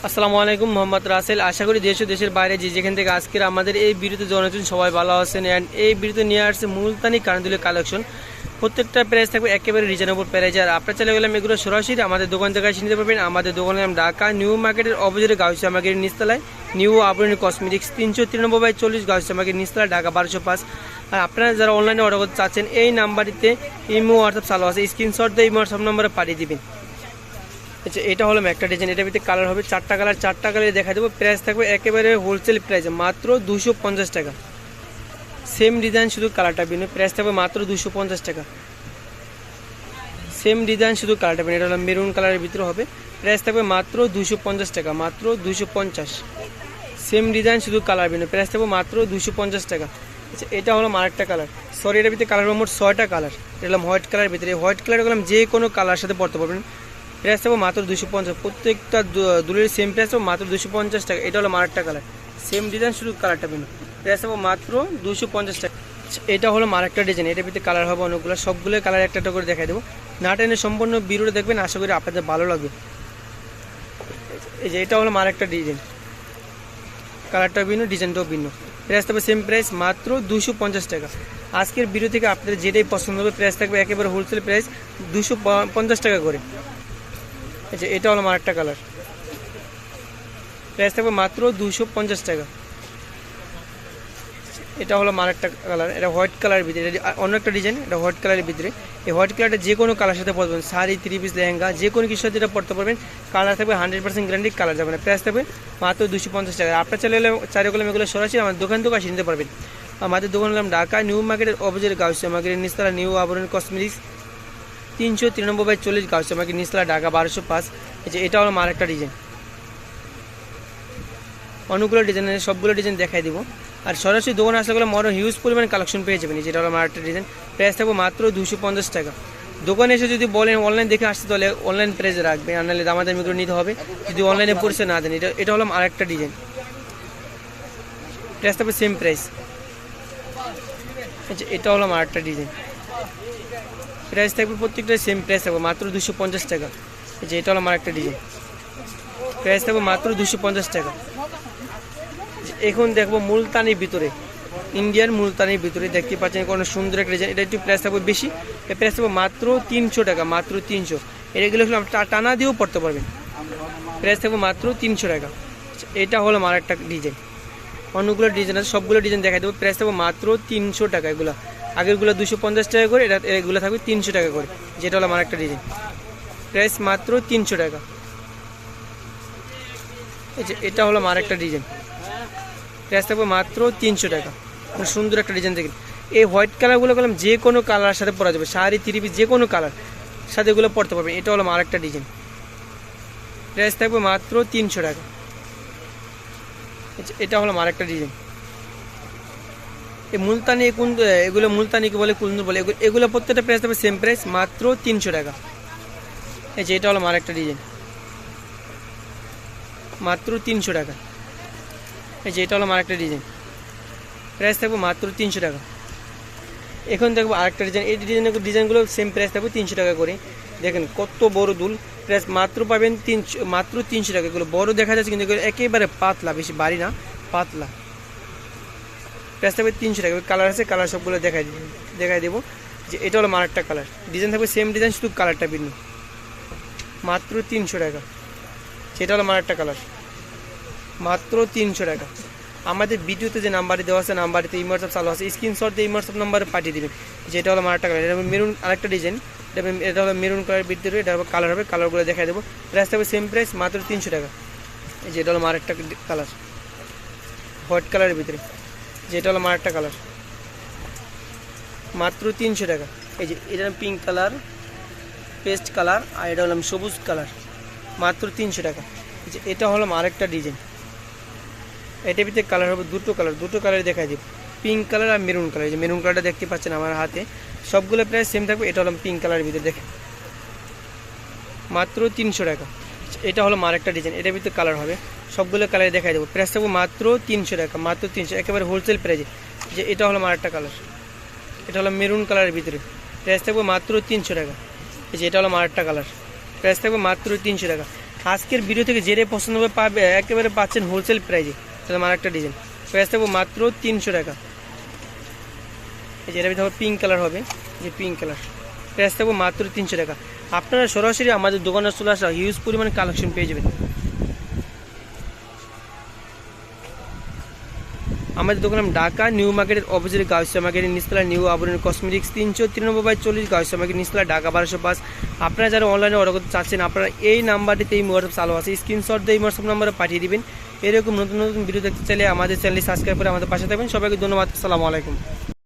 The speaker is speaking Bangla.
আসসালামু আলাইকুম, মোহাম্মদ রাসেল। আশা করি দেশ ও দেশের বাইরে যে যেখান থেকে আজকের আমাদের এই ভিডিওতে জানাচ্ছেন সবাই ভালো আছেন। অ্যান্ড এই ভিডিওতে নিয়ে আসছে মুলতানি কানদুলের কালেকশন। প্রত্যেকটা প্রাইস থাকবে একেবারে রিজনেবল প্রাইস। আর আপনার চলে গেলাম এগুলো সরাসরি আমাদের দোকান থেকে নিতে পারবেন। আমাদের দোকানের নাম ঢাকা নিউ মার্কেটের অপোজিটে গাউসিয়া মার্কেটের নিচতলায় নিউ আবরণী কসমেটিক্স 393/40 গাউসিয়া মার্কেট নিচতলা, ঢাকা 1205। আর আপনারা যারা অনলাইনে অর্ডার করতে চাচ্ছেন এই নাম্বারটিতে ইমো হোয়াটসঅ্যাপ চালু আছে, স্ক্রিনশট দিয়ে ইমো হোয়াটসঅ্যাপ নম্বরে পাঠিয়ে দিবেন। আচ্ছা, এটা হলো একটা ডিজাইন। এটার ভিতরে কালার হবে চারটা কালার দেখা দেবো। প্রাইস থাকবে একেবারে হোলসেল প্রাইসে মাত্র 250 টাকা। সেম ডিজাইন শুধু কালারটা ভিন্ন, প্রাইস থাকবে মাত্র 250 টাকা। সেম ডিজাইন শুধু কালারটা ভিন্ন। এটা হলো মেরুন কালারের ভিতরে হবে, প্রাইস থাকবে মাত্র 250 টাকা, মাত্র 250। সেম ডিজাইন শুধু কালার ভিন্ন, প্রাইস থাকবে মাত্র 250 টাকা। আচ্ছা, এটা হলো আরেকটা কালার। সরি, এটার ভিতরে কালার মোট 6টা কালার। এটা হলো হোয়াইট কালারের ভিতরে। হোয়াইট কালার করলাম যে কোনো কালার সাথে পরতে পারবেন। প্রাইস থাকবে মাত্র 250। প্রত্যেকটা দুলের সেম প্রাইস হবে মাত্র 250 টাকা। এটা হলো আরেকটা কালার, সেম ডিজাইন শুধু কালারটা ভিন্ন, প্রাইস হবে মাত্র 250 টাকা। এটা হলো আরেকটা ডিজাইন। এটার ভিতরে কালার হবে অনেকগুলো, সবগুলো কালার একটা করে দেখাই দেবো। না টেনে সম্পূর্ণ ভিডিওটা দেখবেন, আশা করি আপনাদের ভালো লাগবে। এই যে এটা হলো আরেকটা ডিজাইন, কালারটা ভিন্ন, ডিজাইনটাও ভিন্ন। প্রাইস থাকবে সেম প্রাইস মাত্র 250 টাকা। আজকের ভিডিও থেকে আপনাদের যেটাই পছন্দ হবে প্রাইস থাকবে একেবারে হোলসেল প্রাইস 250 টাকা করে। আচ্ছা, এটা হলো আরেকটা কালার, প্রাইস থাকবে মাত্র 250 টাকা। এটা হলো আরেকটা কালার, এটা হোয়াইট কালারের ভিতরে। এটা অন্য একটা ডিজাইন, এটা হোয়াইট কালারের ভিতরে। এই হোয়াইট কালারটা যে কোনো কালার সাথে পরতে পারবেন, শাড়ি, 3 পিস, লেহেঙ্গা, যে কোনো কিছুর সাথে এটা পরতে পারবেন। কালার থাকবে 100% গ্যারান্টি, কালার যাবে না। প্রাইস থাকবে মাত্র 250 টাকা। আপনার চাইলে কলম এগুলো সরাসরি আমার দোকান থেকে আসে নিতে পারবেন। আমাদের দোকান হলাম ঢাকা নিউ মার্কেটের অপোজিট গাউসিয়া মার্কেটের নিচতলা নিউ আবরণী কসমেটিক্স 393/40 গাউসিয়া মার্কেট নিচতলা, ঢাকা 1205। এই যে এটা হলো আরেকটা ডিজাইন। অনেকগুলো ডিজাইনের সবগুলো ডিজাইন দেখাই দিব। আর সরাসরি দোকানে আসলে গেলে আরও হিউজ পরিমাণ কালেকশন পেয়ে যাবেন। যেটা হলো আরেকটা ডিজাইন, প্রাইস থাকবে মাত্র 250 টাকা। দোকানে এসে যদি বলেন অনলাইন দেখে আসতে, তাহলে অনলাইন প্রাইসে রাখবেন, আর নাহলে দামাদামিগুলো নিতে হবে যদি অনলাইনে পরিচয় না দেন। এটা হলো আরেকটা ডিজাইন, প্রাইস থাকবে সেম প্রাইস। আচ্ছা, এটা হলো আরেকটা ডিজাইন, প্রাইস থাকবে প্রত্যেকটা সেম প্রাইস থাকবে মাত্র 250 টাকা। আচ্ছা, এটা হলো আরেকটা ডিজাইন, প্রাইস থাকবে মাত্র 250 টাকা। এখন দেখবো মুলতানির ভিতরে, ইন্ডিয়ান মুলতানির ভিতরে দেখতে পাচ্ছেন কোনো সুন্দর একটা ডিজাইন। এটা একটু প্রাইস থাকবে বেশি, এর প্রাইস থাকবে মাত্র 300 টাকা, মাত্র 300। এগুলো টানা দিয়েও পড়তে পারবেন। প্রাইস থাকবে মাত্র 300 টাকা। এটা হলো আরেকটা ডিজাইন। অনেকগুলো ডিজাইন আছে, সবগুলো ডিজাইন দেখাই দেবো। প্রাইস থাকবে মাত্র 300 টাকা। এগুলো আগেরগুলো 250 টাকা করে, এগুলো থাকবে 300 টাকা করে। যেটা হলো আরেকটা ডিজাইন, প্রাইস মাত্র 300 টাকা। এটা হলো আরেকটা ডিজাইন, প্রাইস থাকবে মাত্র 300 টাকা। সুন্দর একটা ডিজাইন দেখেন। এই হোয়াইট কালারগুলো বললাম যে কোনো কালার সাথে পরা যাবে, শাড়ি, 3 পিস, যে কোনো কালার সাথে এগুলো পরতে পারবেন। এটা হলো আরেকটা ডিজাইন, প্রাইস থাকবে মাত্র 300 টাকা। এটা হলো আরেকটা ডিজাইন। এই মুলতানি এগুলো মুলতানিকে বলে, কুন্দুর বলে, এগুলো প্রত্যেকটা প্রাইস থাকবে সেম প্রাইস মাত্র 300 টাকা। এটা হলো আরেকটা ডিজাইন, মাত্র 300 টাকা। এটা হলো আরেকটা ডিজাইন, প্রাইস থাকবে মাত্র 300 টাকা। এখন দেখবো আরেকটা ডিজাইন। এই ডিজাইনগুলো সেম প্রাইস থাকবে 300 টাকা করে। দেখেন কত বড় দুল, প্রাইস মাত্র পাবেন মাত্র 300 টাকা। এগুলো বড় দেখা যাচ্ছে কিন্তু এগুলো একেবারে পাতলা, বেশি ভারী না, পাতলা। প্রাইস থাকবে 300 টাকা। কালার আছে, কালার সবগুলো দেখাই দেবো। যে এটা হলো আরেকটা কালার, ডিজাইন থাকবে সেম ডিজাইন, শুধু কালারটা ভিন্ন, মাত্র 300 টাকা। সেটা হলো আরেকটা কালার, মাত্র 300 টাকা। আমাদের ভিডিওতে যে নাম্বারটি দেওয়া আছে, নাম্বারটিতে ইমো হোয়াটসঅ্যাপ চালু আছে, স্ক্রিনশট দিয়ে ইমো হোয়াটসঅ্যাপ নাম্বারে পাঠিয়ে দেবেন। যেটা হলো আরেকটা কালার। এটা মেরুন আরেকটা ডিজাইন, এটা হলো মেরুন কালার ভিতরে। এটা কালার হবে, কালারগুলো দেখাই দেবো। প্রাইস থাকবে সেম প্রাইস মাত্র 300 টাকা। যেটা হলো আরেকটা কালার, হোয়াইট কালারের ভিতরে। যেটা হলো আরেকটা কালার, মাত্র 300 টাকা। এই যে এটা পিঙ্ক কালার, পেস্ট কালার, আর এটা হলো সবুজ কালার, মাত্র 300 টাকা। এটা হলো আরেকটা ডিজাইন। এটার ভিতরে কালার হবে দুটো কালার দেখাই দিব, পিঙ্ক কালার আর মেরুন কালার। যে মেরুন কালারটা দেখতে পাচ্ছেন আমার হাতে, সবগুলো প্রাইস সেম থাকবে। এটা হলো পিঙ্ক কালারের ভিতরে, দেখেন মাত্র 300 টাকা। এটা হলো আরেকটা ডিজাইন। এটার ভিতরে কালার হবে, সবগুলো কালার দেখাই দেবো। প্রাইস থাকবে মাত্র 300 টাকা, মাত্র 300, একেবারে হোলসেল প্রাইজে। যে এটা হলো আরেকটা কালার, এটা হলো মেরুন কালারের ভিতরে। প্রাইস থাকবে মাত্র 300 টাকা। এই যে এটা হলো আরেকটা কালার, প্রাইস থাকবে মাত্র 300 টাকা। আজকের ভিডিও থেকে যেটা পছন্দ হবে পাবে, একেবারে পাচ্ছেন হোলসেল প্রাইজে। তাহলে আমার একটা ডিজাইন প্রাইস থাকবো মাত্র 300 টাকা। এই যে এটা ভিতরে পিঙ্ক কালার হবে, যে পিঙ্ক কালার, প্রাইস থাকবো মাত্র 300 টাকা। আপনারা সরাসরি আমাদের দোকানে চলে আসা হিউজ পরিমাণে কালেকশন পেয়ে যাবেন। আমাদের দোকান ঢাকা নিউ মার্কেটের অপোজিটে গাউসিয়া মার্কেটের নিচতলা নিউ আবরণ কসমেটিক্স 393/40 গাউসিয়া মার্কেট নিচতলা ঢাকা 1205। আপনারা যারা অনলাইনে অর্ডার করতে চাচ্ছেন আপনারা এই নাম্বারটিতে এই হোয়াটসঅ্যাপ চালু আছে, স্ক্রিনশট দিয়ে এই হোয়াটসঅ্যাপ নাম্বারে পাঠিয়ে দিবেন। এরকম নতুন নতুন ভিডিও দেখতে চাইলে আমাদের চ্যানেলটি সাবস্ক্রাইব করে আমাদের পাশে থাকবেন। সবাইকে ধন্যবাদ, আসসালামু আলাইকুম।